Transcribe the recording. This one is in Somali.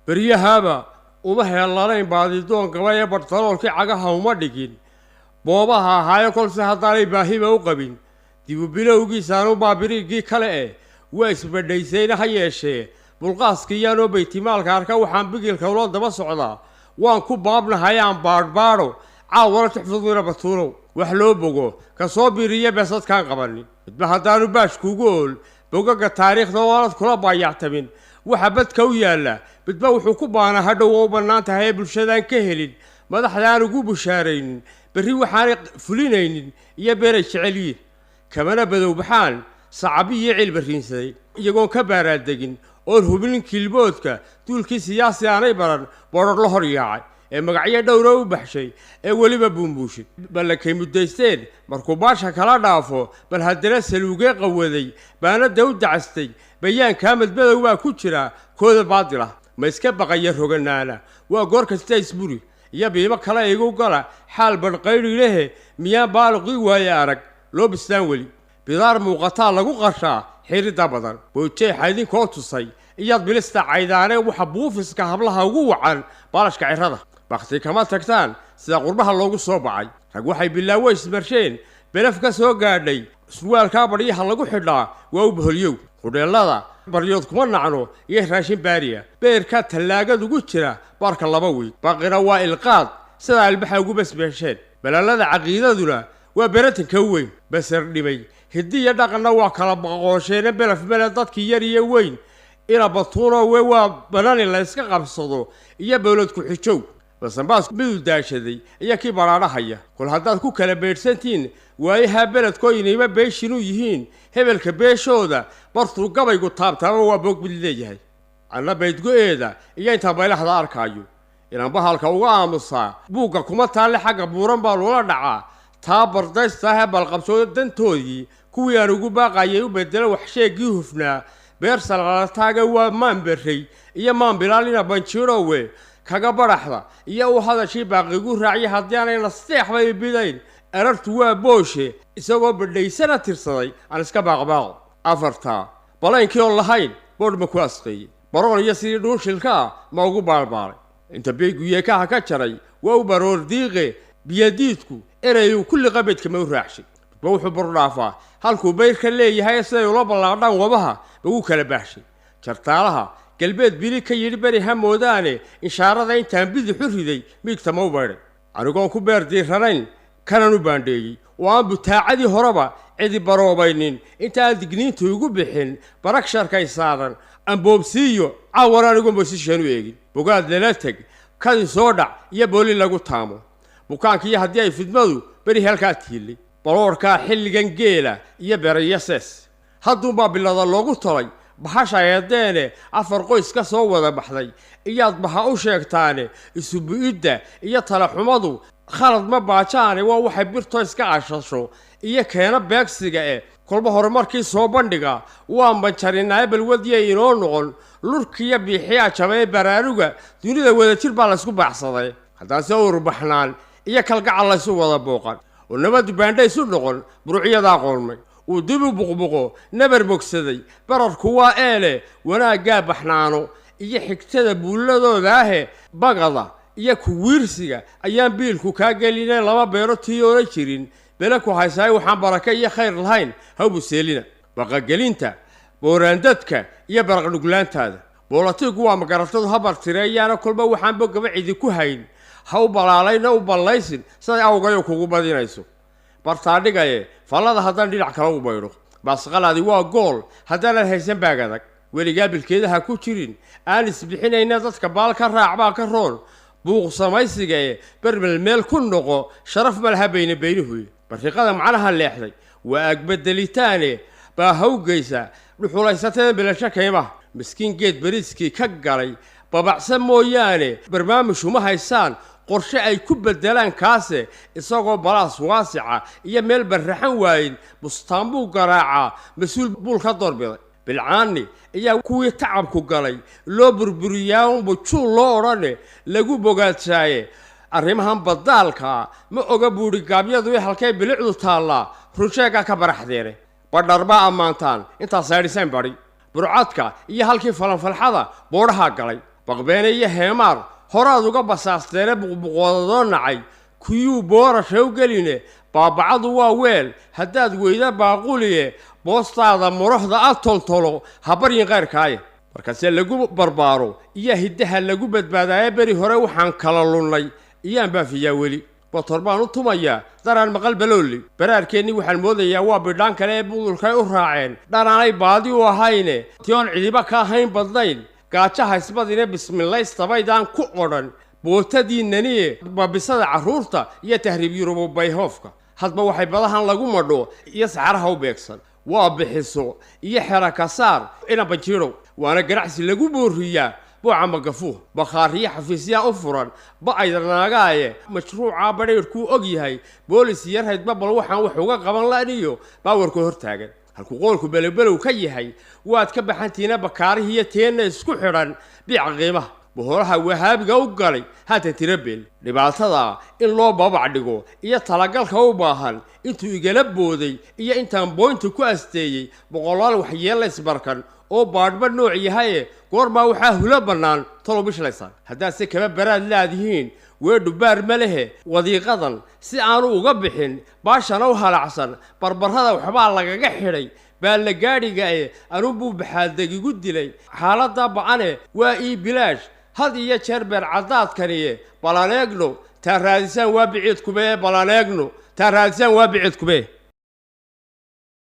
بريهابا وما هلالين baadidoon gabay bartaloolkii cagaha uma dhigin boobaha haayo kolse hadalay baahiba u qabin dib u bilowgiisaan u baabirigii kale waa isbadhaysayna ha yeeshee bulqaaskiyaanoo baytimaalka arka waxaan bigilka loo daba socdaa waan ku baabnahay aan baadhbaadho caawala tixfiduna batuulow wax loo bogo ka soo biriya beesadkaan qabanin midba haddaanu baashkuugu ool bogaga taariikhda waanad kula baayactamin waxa badka u yaalla midba wuxuu ku baana hadhow oo bannaan tahay bulshadaan ka helin madaxdaan ugu bushaaraynin berri waxaanay fulinaynin iyo beeray jecelyiin kamana badow baxaan sacabi iyo cilbariinsaday iyagoon ka baaraadegin oon hubinin kilboodka duulkii siyaasi aanay baran boodhor la hor yaacay ee magacyo dhowra u baxshay ee weliba buumbuushay balakay muddaysteen markuu baasha kala dhaafo bal haddana saluugee qawaday baanada u dacastay bayaankaa madmadow baa ku jira kooda baadila ma iska baqaya roganaana waa goor kasta isburi iyo biimo kale igu gala xaal badhqayri lehe miyaan baaliqii waaye arag loo bistaan weli bidaar muuqataa lagu qashaa xirida badan boojeexa idinkoo tusay iyaad bilista caydaanee waxa buufiska hablaha ugu wacan baalashka cirrada bakti kama tagtaan sida qurbaha loogu soo bacay rag waxay bilaawo ismarsheen belaf ka soo gaadhay surwaalkaa baryaha lagu xidhaa waa u boholyow hudheellada baryood kuma nacno iyo raashin baariya beerka tallaagad ugu jira baarka laba wiig baaqina waa ilqaad sida albaxa ugu basbeesheen balaalada caqiidaduna waa beratanka weyn basar dhimay hidiya dhaqanna waa kala baqoosheena belaf mele dadkii yar iyo weyn ila batuuno waa banani la iska qabsado iyo bowlad ku xijow basanbaas midu daashaday iyo kii baraadhahaya kol haddaad ku kala beedhsantiin waayaha beledkooyinayma beeshinu yihiin hebelka beeshooda bartuu gabaygu taabtaaba waa boog mid leeyahay anna baydgo-eeda iyo intaan baylahda arkaayo inaan bahalka uga aamusaa buugga kuma taalle xagga buuran baa loola dhacaa taa bardaystahe balqabsooda dantoodii kuwii aan ugu baaqayay u bedelo wax sheegii hufnaa beer salqalataaga waa maan berray iyo maan bilaalina banjirowe kaga baraxda iyo u hadashii baaqigu raaciyay haddii aanay nasteexba ibidayn erartu waa booshe isagoo badhaysana tirsaday aan iska baaqbaaqo afartaa balaynkii oon lahayn boodh ma ku asqeeyey baroon iyo sidii dhuunshilkaa ma ugu baalbaalay inta beeguyeekaha ka jaray waa u baroor diiqe biyadiidku erayuu kulli qabedkama u raacshay ba wuxuu burdhaafaa halkuu bayrka leeyahay siday ula ballaadhaan wabaha bagu kala baahshay jartaalaha galbeed bili ka yidhi beri ha moodaane inshaarada intaan bidixu riday miigta ma u baydhay anigoon ku beer diirranayn kanan u baandheeyey oo aan butaacadii horeba cidi baroobaynin intaan digniinta igu bixin barag sharkay saadan aan boobsiiyo caawana anigoon boysisheenu eegin bogaad lala teg kadin soo dhac iyo booli lagu taamo bukaankiiyo haddii ay fidmadu beri halkaa tiillay baloorkaa xilligan geela iyo berayo sees hadduunbaa bilada loogu tolay bahasha eedeene afar qoys ka soo wada baxday iyaad baha u sheegtaane isubu-idda iyo talaxumadu khalad ma baajaane waa waxay birto iska cashasho iyo keena beegsiga kolba horumarkii soo bandhiga waan banjarinaaye balwadiyay inoo noqon lurkiiyo biixiyaa jabay baraaruga dunida wadajir baa laysku baaxsaday haddaase urbaxnaan iyo kalgacal laysu wada booqan oo nabadu baandhaysu noqon burucyadaa qoolmay uu dib u buqbuqo nabar bogsaday bararku waa eele wanaaggaa baxnaano iyo xigtada buulladooda ahe bagada iyo kuwiirsiga ayaan biilku kaa gelinay lama beero tii oola jirin bele ku haysaay waxaan baraka iyo khayr lahayn hawbuseelina baqagelinta booraandadka iyo baraqdhuglaantaada boolatigu waa magaratadu habar tireeyaana kolba waxaan bogaba cidi ku hayn ha u balaalayna u ballaysin siday awgayo kugu badinayso bartaa dhigaye fallada haddaan dhinac kale u baydho baasqalaadi waa gool haddaanan haysan baag adag weligaa bilkeedaha ku jirin aan isbixinayna dadka baal ka raac baa ka roon buuq samaysiga bermel meel ku noqo sharaf ma laha baynahuye barriqada macnaha leexday waa agbedelitaane baa hawgaysa dhuxulaysateen bilasho kaymaha miskiin geed beriiskii ka galay babacsan mooyaane barnaamijuma haysaan qorshe ay ku bedelaan kaase isagoo balaas waasica iyo meel barraxan waayin bustaan buu garaacaa mas-uul buul ka doorbiday bilcaani ayaa kuwii tacabku galay loo burburiyaa unba juul loo odhane lagu bogaadsaaye arrimahan badaalkaa ma oga buudhi gaabyadu i halkay bilicdu taallaa runsheegaa ka baraxdeene badharbaa ammaantaan intaas saydhisayn badhi burcadka iyo halkii falanfalxada boodhahaa galay baqbeene iyo heemaar horaad uga basaasteene buqbuqoodadoo nacay kuyuu boorasha u geline baabacadu waa weel haddaad weyda baaquliye boostaada muruxda a toltolo ha baryin qayrkaaye markaase lagu barbaaro iyo hiddaha lagu badbaadaaye beri hore waxaan kala lunnay iyaan baafiyaa weli botor baan u tumayaa daraan maqal baloolli baraarkeennii waxaan moodayaa waa bidhaan kale ee budulkay u raaceen dhanaanay baadi u ahayne tion cidiba ka ahayn badnayn gaajaha isbadine bismilaystabaydaan ku odhan bootadiinnaniye babisada carruurta iyo tahriib yurubu bayhoofka hadba waxay badahan lagu madho iyo saxaraha u beegsan waa bixiso iyo xera ka saar ina banjiirow waana ganacsi lagu booriyaa buuca magafuuh bakhaariyo xafiisyaa u furan ba-ayda naagaaye mashruuca badhayrhkuu og yahay boolis yar haydba bal waxaan wax uga qaban la'niyo baawarkoo hortaagan halkuu qoolku belowbelow ka yahay waad ka baxantiina bakaarihiiyo teenna isku xidhan biica qiimaha bohoraha wahaabiga u galay haatan tirabeel dhibaatada in loo babac dhigo iyo talagalka u baahan intuu igala booday iyo intaan boynta ku asteeyey boqolaal waxyeelaysbarkan oo baadhba nooc yahaye goormaa waxaa hula bannaan talow bishlaysan haddaadse kaba baraad laadihiin weedhu baar ma lehe wadiiqadan si aanu uga bixin baashana u halacsan barbarrada waxbaa lagaga xidhay baa la gaadhigae anubuu baxaaldegigu dilay xaaladda ba'ane waa ii bilaash had iyo jeer beer caddaadkaniye balaneegno taa raadisaan waa biciidkube balaneegno taa raadisaan waa biciidkube